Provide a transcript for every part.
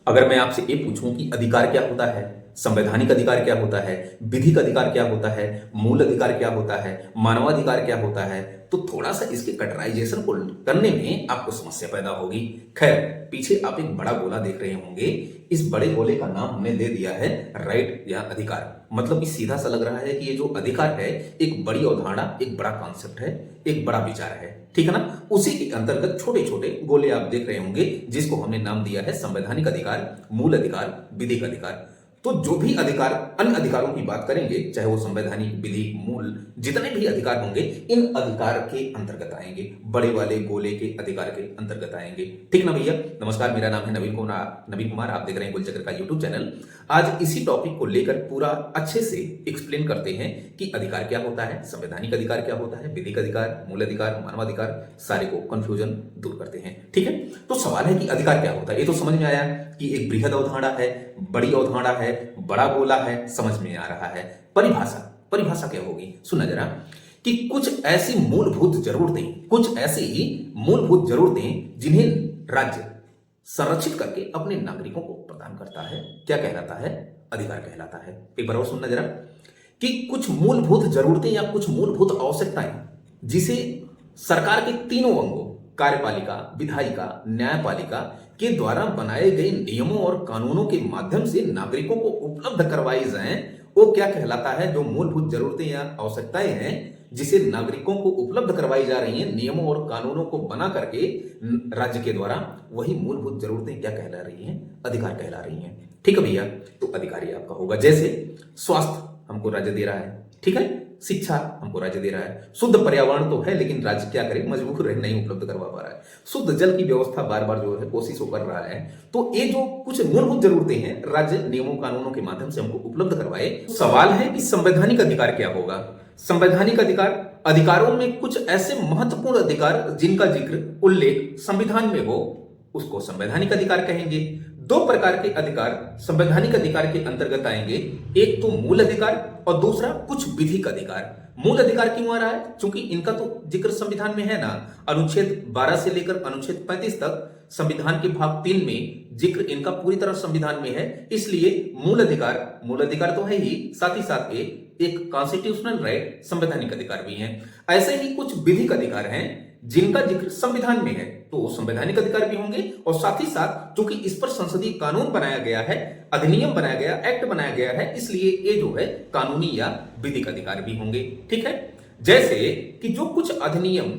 अगर मैं आपसे ये पूछूं कि अधिकार क्या होता है, संवैधानिक अधिकार क्या होता है, विधिक अधिकार क्या होता है, मूल अधिकार क्या होता है, मानवाधिकार क्या होता है, तो थोड़ा सा इसके कटराइजेशन को करने में आपको समस्या पैदा होगी। खैर, पीछे आप एक बड़ा गोला देख रहे होंगे। इस बड़े गोले का नाम हमने दे दिया है राइट या अधिकार। मतलब कि सीधा सा लग रहा है कि ये जो अधिकार है एक बड़ी अवधारणा, एक बड़ा कॉन्सेप्ट है, एक बड़ा विचार है, ठीक है ना। उसी के अंतर्गत छोटे छोटे गोले आप देख रहे होंगे जिसको हमने नाम दिया है संवैधानिक अधिकार, मूल अधिकार, विधिक अधिकार। तो जो भी अधिकार, अन्य अधिकारों की बात करेंगे, चाहे वो संवैधानिक, विधिक, मूल, जितने भी अधिकार होंगे इन अधिकार के अंतर्गत आएंगे, बड़े वाले गोले के अधिकार के अंतर्गत आएंगे। ठीक ना भैया। नमस्कार, मेरा नाम है नवीन कुमार। आप देख रहे हैं गुलचक्र का यूट्यूब चैनल। आज इसी टॉपिक को लेकर पूरा अच्छे से एक्सप्लेन करते हैं कि अधिकार क्या होता है, संवैधानिक अधिकार क्या होता है, विधिक अधिकार, मूल अधिकार, मानवाधिकार, सारे को कंफ्यूजन दूर करते हैं। ठीक है। तो सवाल है कि अधिकार क्या होता है। ये तो समझ में आया कि एक बृहद अवधारणा है, बड़ी अवधारणा है, बड़ा गोला है, समझ में आ रहा है। परिभाषा, परिभाषा क्या होगी सुनना जरा, कि कुछ ऐसी मूलभूत जरूरतें, कुछ ऐसी मूलभूत जरूरतें जिन्हें राज्य संरक्षित करके अपने नागरिकों को प्रदान करता है, क्या कहलाता है, अधिकार कहलाता है। एक बार और सुनना जरा, कि कुछ मूलभूत जरूरतें या कुछ मूलभूत आवश्यकताएं जिसे सरकार के तीनों अंगों, कार्यपालिका, विधायिका, न्यायपालिका के द्वारा बनाए गए नियमों और कानूनों के माध्यम से नागरिकों को उपलब्ध करवाई जाएं, वो क्या कहलाता है। जो मूलभूत जरूरतें या आवश्यकताएं हैं जिसे नागरिकों को उपलब्ध करवाई जा रही हैं नियमों और कानूनों को बना करके राज्य के द्वारा, वही मूलभूत जरूरतें क्या कहला रही हैं, अधिकार कहला रही हैं। ठीक है भैया। तो अधिकार ही आपका होगा। जैसे स्वास्थ्य हमको राज्य दे रहा है, ठीक है, शिक्षा हमको राज्य दे रहा है, शुद्ध पर्यावरण तो है लेकिन राज्य क्या करे, मजबूर है, नहीं उपलब्ध करवा पा रहा है, शुद्ध जल की व्यवस्था बार बार जो है कोशिश कर रहा है। तो ये जो कुछ मूलभूत जरूरतें हैं राज्य नियमों कानूनों के माध्यम से हमको उपलब्ध करवाए। सवाल है कि संवैधानिक अधिकार क्या होगा। संवैधानिक अधिकार, अधिकारों में कुछ ऐसे महत्वपूर्ण अधिकार जिनका जिक्र, उल्लेख संविधान में हो, उसको संवैधानिक अधिकार कहेंगे। दो प्रकार के अधिकार संवैधानिक अधिकार के अंतर्गत आएंगे, एक तो मूल अधिकार और दूसरा कुछ विधिक अधिकार। मूल अधिकार क्यों आ रहा है, क्योंकि इनका तो जिक्र संविधान में है ना। अनुच्छेद 12 से लेकर अनुच्छेद 35 तक संविधान के भाग 3 में जिक्र इनका पूरी तरह संविधान में है, इसलिए मूल अधिकार तो है ही, साथ ही साथ एक कॉन्स्टिट्यूशनल राइट, संवैधानिक अधिकार भी है। ऐसे ही कुछ विधिक अधिकार हैं जिनका जिक्र संविधान में है, तो संवैधानिक अधिकार भी होंगे, और साथ ही साथ चूंकि इस पर संसदीय कानून बनाया गया है, अधिनियम बनाया गया, एक्ट बनाया गया है, इसलिए ये जो है कानूनी या विधिक अधिकार भी होंगे। ठीक है। जैसे कि जो कुछ अधिनियम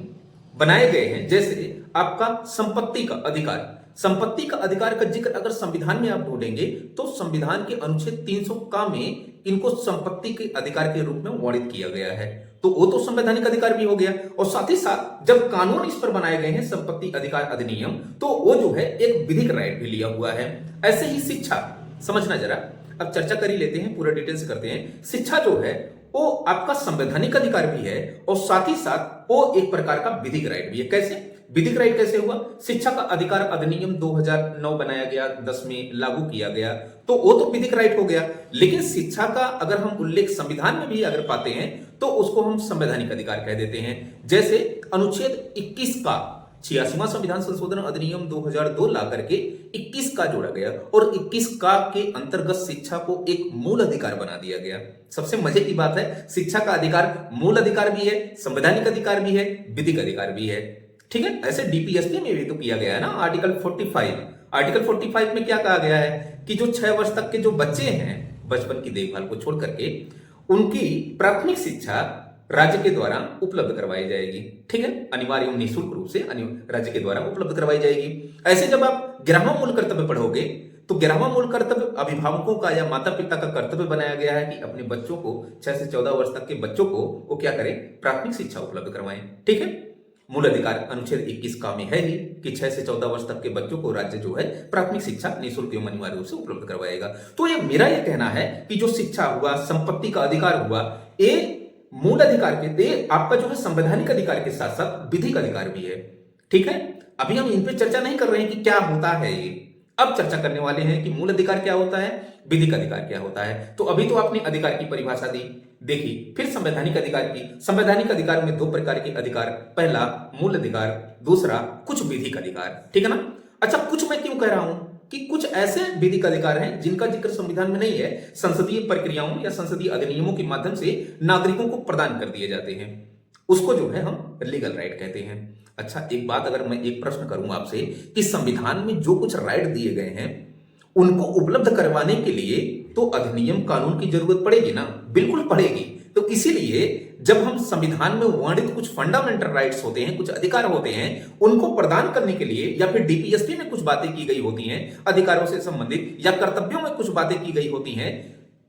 बनाए गए हैं, जैसे आपका संपत्ति का अधिकार, संपत्ति का अधिकार का जिक्र अगर संविधान में आप ढूंढेंगे तो संविधान के अनुच्छेद 300 का में इनको संपत्ति के अधिकार के रूप में वर्णित किया गया है, तो वो तो संवैधानिक अधिकार भी हो गया। और साथ ही साथ जब कानून इस पर बनाए गए हैं, संपत्ति अधिकार अधिनियम, तो वो जो है एक विधिक राइट भी लिया हुआ है। ऐसे ही शिक्षा, समझना जरा, अब चर्चा कर ही लेते हैं, पूरा डिटेल से करते हैं। शिक्षा जो है वो आपका संवैधानिक अधिकार भी है और साथ ही साथ वो एक प्रकार का विधिक राइट भी है। कैसे विधिक राइट कैसे हुआ, शिक्षा का अधिकार अधिनियम 2009 बनाया गया, 10 में लागू किया गया, तो वो तो विधिक राइट हो गया। लेकिन शिक्षा का अगर हम उल्लेख संविधान में भी अगर पाते हैं तो उसको हम संवैधानिक अधिकार कह देते हैं। जैसे अनुच्छेद 21 का 86वां संविधान संशोधन अधिनियम 2002 ला करके 21 का जोड़ा गया और 21 का के अंतर्गत शिक्षा को एक मूल अधिकार बना दिया गया। सबसे मजे की बात है, शिक्षा का अधिकार मूल अधिकार भी है, संवैधानिक अधिकार भी है, विधिक अधिकार भी है। ठीक है। ऐसे डीपीएसपी में भी तो किया गया है ना, आर्टिकल 45। आर्टिकल 45 में क्या कहा गया है कि जो 6 वर्ष तक के जो बच्चे हैं, बचपन की देखभाल को छोड़ करके उनकी प्राथमिक शिक्षा राज्य के द्वारा उपलब्ध करवाई जाएगी। ठीक है। अनिवार्य एवं निःशुल्क रूप से राज्य के द्वारा उपलब्ध करवाई जाएगी। ऐसे जब आप 11वां मूल कर्तव्य पढ़ोगे तो 11वां मूल कर्तव्य अभिभावकों का या माता पिता का कर्तव्य बनाया गया है कि अपने बच्चों को, 6 से 14 वर्ष तक के बच्चों को वो क्या करें, प्राथमिक शिक्षा उपलब्ध करवाएं। ठीक है। मूल अधिकार अनुच्छेद 21 का में है ही कि 6 से 14 वर्ष तक के बच्चों को राज्य जो है प्राथमिक शिक्षा निःशुल्क एवं अनिवार्य रूप से उपलब्ध करवाएगा। तो ये मेरा ये कहना है कि जो शिक्षा हुआ, संपत्ति का अधिकार हुआ, ये मूल अधिकार के आपका जो है संवैधानिक अधिकार के साथ साथ विधिक अधिकार भी है। ठीक है। अभी हम इन पे चर्चा नहीं कर रहे हैं कि क्या होता है ये, अब चर्चा करने वाले हैं कि मूल अधिकार क्या होता है, विधिक अधिकार क्या होता है। तो अभी तो आपने अधिकार की परिभाषा दी, देखी, फिर संवैधानिक अधिकार की। संवैधानिक अधिकार में 2 प्रकार के अधिकार, पहला मूल अधिकार, दूसरा कुछ विधिक अधिकार। ठीक है ना। अच्छा, कुछ मैं क्यों कह रहा हूं, कि कुछ ऐसे विधिक अधिकार हैं जिनका जिक्र संविधान में नहीं है, संसदीय प्रक्रियाओं या संसदीय अधिनियमों के माध्यम से नागरिकों को प्रदान कर दिए जाते हैं, उसको जो है हम लीगल राइट कहते हैं। अच्छा, एक बात अगर मैं एक प्रश्न करूं आपसे कि संविधान में जो कुछ राइट दिए गए हैं उनको उपलब्ध करवाने के लिए तो अधिनियम कानून की जरूरत पड़ेगी ना? बिल्कुल पड़ेगी। तो इसीलिए जब हम संविधान में वर्णित कुछ फंडामेंटल राइट्स होते हैं, कुछ अधिकार होते हैं, उनको प्रदान करने के लिए या फिर डीपीएसपी में कुछ बातें की गई होती हैं अधिकारों से संबंधित, या कर्तव्यों में कुछ बातें की गई होती हैं,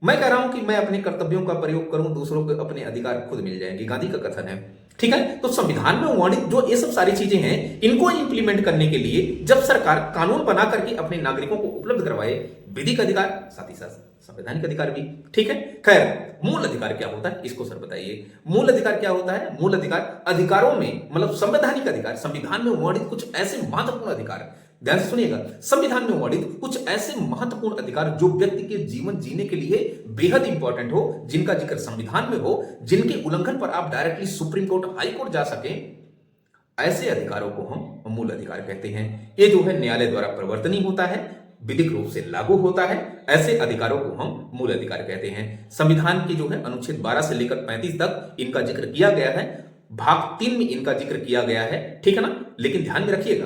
मैं कह रहा हूं कि मैं अपने कर्तव्यों का प्रयोग करूं, दूसरों को अपने अधिकार खुद मिल जाएंगे, गांधी का कथन है। ठीक है, तो संविधान में वर्णित जो ये सब सारी चीजें हैं, इनको इंप्लीमेंट करने के लिए जब सरकार कानून बना करके अपने नागरिकों को उपलब्ध करवाए विधिक अधिकार, साथ ही साथ संवैधानिक अधिकार भी। ठीक है, खैर मूल अधिकार क्या होता है इसको सर बताइए। मूल अधिकार क्या होता है? मूल अधिकार अधिकारों में मतलब संवैधानिक अधिकार, संविधान में वर्णित कुछ ऐसे महत्वपूर्ण अधिकार, ध्यान से सुनिएगा, संविधान में वर्णित कुछ ऐसे महत्वपूर्ण अधिकार जो व्यक्ति के जीवन जीने के लिए बेहद इंपॉर्टेंट हो, जिनका जिक्र संविधान में हो, जिनके उल्लंघन पर आप directly supreme court, high court जा सके, ऐसे अधिकारों को हम मूल अधिकार कहते हैं। ये जो है न्यायालय द्वारा प्रवर्तनीय होता है, विधिक रूप से लागू होता है, ऐसे अधिकारों को हम मूल अधिकार कहते हैं। संविधान के जो है अनुच्छेद 12 से लेकर 35 तक इनका जिक्र किया गया है, भाग 3 में इनका जिक्र किया गया है, ठीक है ना। लेकिन ध्यान में रखिएगा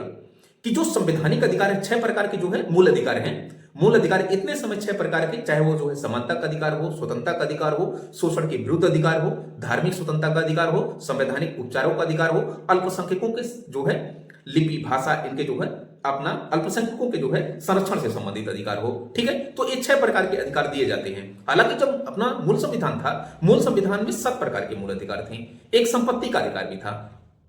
कि जो संवैधानिक अधिकार है, 6 प्रकार के जो है मूल अधिकार हैं। मूल अधिकार इतने समय 6 प्रकार के, चाहे वो जो है समानता का अधिकार हो, स्वतंत्रता का अधिकार हो, शोषण के विरुद्ध अधिकार हो, धार्मिक स्वतंत्रता का अधिकार हो, संवैधानिक उपचारों का अधिकार हो, अल्पसंख्यकों के जो है लिपि भाषा, इनके जो है अपना अल्पसंख्यकों के जो है संरक्षण से संबंधित अधिकार हो। ठीक है, तो ये 6 प्रकार के अधिकार दिए जाते हैं। हालांकि जब अपना मूल संविधान था, मूल संविधान में 7 प्रकार के मूल अधिकार थे। एक संपत्ति का अधिकार भी था।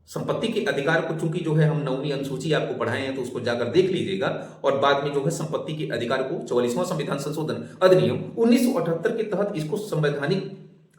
संपत्ति के अधिकार को चूंकि जो है हम 9वीं अनुसूची आपको पढ़ाए हैं, तो उसको जाकर देख लीजिएगा। और बाद में जो है संपत्ति के अधिकार को 44वां संविधान संशोधन अधिनियम 1978 के तहत इसको संवैधानिक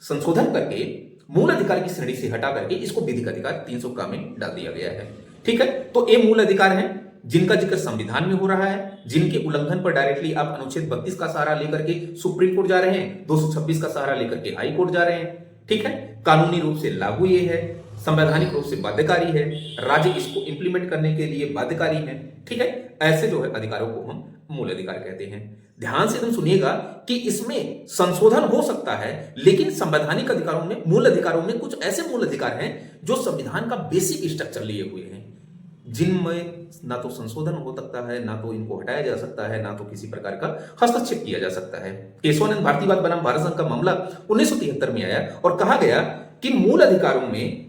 संशोधन करके मूल अधिकार की श्रेणी से हटा करके इसको विधिक अधिकार 300 का में डाल दिया गया है। ठीक है, तो ये मूल अधिकार है जिनका जिक्र संविधान में हो रहा है, जिनके उल्लंघन पर डायरेक्टली आप अनुच्छेद 32 का सहारा लेकर के सुप्रीम कोर्ट जा रहे हैं, 226 का सहारा लेकर के हाई कोर्ट जा रहे हैं। ठीक है, कानूनी रूप से लागू ये है, संवैधानिक रूप से बाध्यकारी है, राज्य इसको इंप्लीमेंट करने के लिए बाध्यकारी है। ठीक है, ऐसे जो है अधिकारों को हम मूल अधिकार कहते हैं। ध्यान से एकदम सुनिएगा कि इसमें संशोधन हो सकता है, लेकिन संवैधानिक अधिकारों में, मूल अधिकारों में कुछ ऐसे मूल अधिकार हैं जो संविधान का बेसिक स्ट्रक्चर लिए हुए हैं, जिनमें ना तो संशोधन हो सकता है, ना तो इनको हटाया जा सकता है, ना तो किसी प्रकार का हस्तक्षेप किया जा सकता है। केशवानंद भारतीयवाद बनाम भारत संघ का मामला 1973 में आया और कहा गया कि मूल अधिकारों में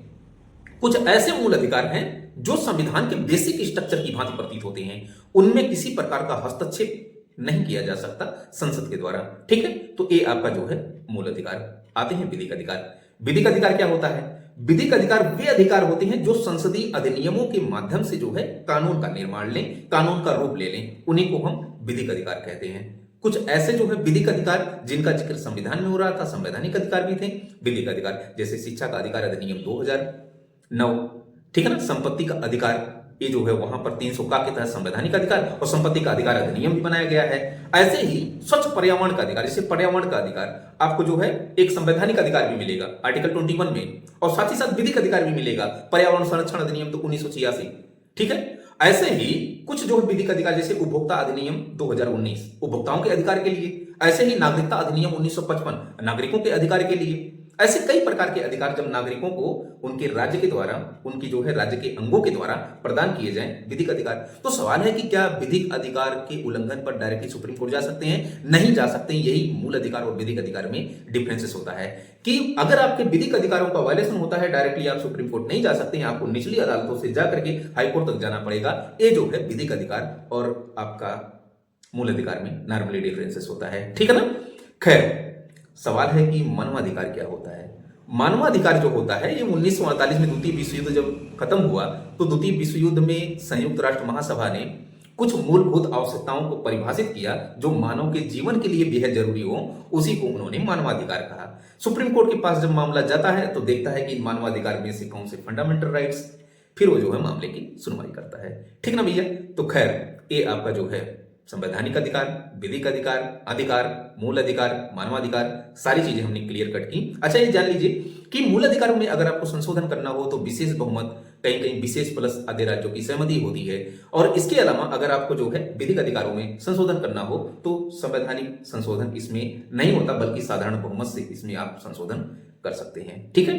कुछ ऐसे मूल अधिकार हैं जो संविधान के बेसिक स्ट्रक्चर की भांति प्रतीत होते हैं, उनमें किसी प्रकार का हस्तक्षेप नहीं किया जा सकता संसद के द्वारा। ठीक है, तो ये आपका जो है मूल अधिकार। आते हैं विधिक अधिकार। विधिक अधिकार क्या होता है? विधिक अधिकार वे अधिकार होते हैं जो संसदीय अधिनियमों के माध्यम से जो है कानून का निर्माण लें, कानून का रूप ले लें, उन्हीं को हम विधिक अधिकार कहते हैं। कुछ ऐसे जो है विधिक अधिकार जिनका जिक्र संविधान में हो रहा था, संवैधानिक अधिकार भी थे। विधिक अधिकार जैसे शिक्षा का अधिकार अधिनियम 2009, ठीक है ना। संपत्ति का अधिकार, ये जो है वहां पर 300 का के तहत संवैधानिक अधिकार और संपत्ति का अधिकार अधिनियम भी बनाया गया है। ऐसे ही स्वच्छ पर्यावरण का अधिकार, जैसे पर्यावरण का अधिकार आपको जो है एक संवैधानिक अधिकार भी मिलेगा आर्टिकल 21 में, और साथ ही साथ विधिक अधिकार भी मिलेगा पर्यावरण संरक्षण अधिनियम तो 1986। ठीक है, ऐसे ही कुछ जो है विधिक अधिकार जैसे उपभोक्ता अधिनियम 2019 उपभोक्ताओं के अधिकार के लिए, ऐसे ही नागरिकता अधिनियम 1955 नागरिकों के अधिकार के लिए। ऐसे कई प्रकार के अधिकार जब नागरिकों को उनके राज्य के द्वारा, उनकी जो है राज्य के अंगों के द्वारा प्रदान किए जाएं, विधिक अधिकार, तो सवाल है कि क्या विधिक अधिकार के उल्लंघन पर डायरेक्टली सुप्रीम कोर्ट जा सकते हैं? नहीं जा सकते। यही मूल अधिकार और विधिक अधिकार में डिफरेंसेस होता है कि अगर आपके विधिक अधिकारों का वायलेशन होता है, डायरेक्टली आप सुप्रीम कोर्ट नहीं जा सकते हैं, आपको निचली अदालतों से जाकर के हाईकोर्ट तक जाना पड़ेगा। ये जो है विधिक अधिकार और आपका मूल अधिकार में नॉर्मली डिफरेंसेस होता है। ठीक है ना। खैर, सवाल है कि मानवाधिकार क्या होता है? मानवाधिकार जो होता है ये 1948 में द्वितीय विश्व युद्ध जब खत्म हुआ, तो द्वितीय विश्व युद्ध में संयुक्त राष्ट्र महासभा ने कुछ मूलभूत आवश्यकताओं को परिभाषित किया जो मानव के जीवन के लिए बेहद जरूरी हो, उसी को उन्होंने मानवाधिकार कहा। सुप्रीम कोर्ट के पास जब मामला जाता है तो देखता है कि मानवाधिकार में से कौन से फंडामेंटल राइट्स, फिर वो जो है मामले की सुनवाई करता है। ठीक ना भैया। तो खैर, ये आपका जो है संवैधानिक अधिकार, विधिक अधिकार, अधिकार, मूल अधिकार, मानवाधिकार, सारी चीजें हमने क्लियर कट की। अच्छा, ये जान लीजिए कि मूल अधिकारों में अगर आपको संशोधन करना हो तो विशेष बहुमत कहीं कहीं विशेष प्लस आधे राज्यों की सहमति होती है। और इसके अलावा अगर आपको जो है विधिक अधिकारों में संशोधन करना हो तो संवैधानिक संशोधन इसमें नहीं होता, बल्कि साधारण बहुमत से इसमें आप संशोधन कर सकते हैं। ठीक है।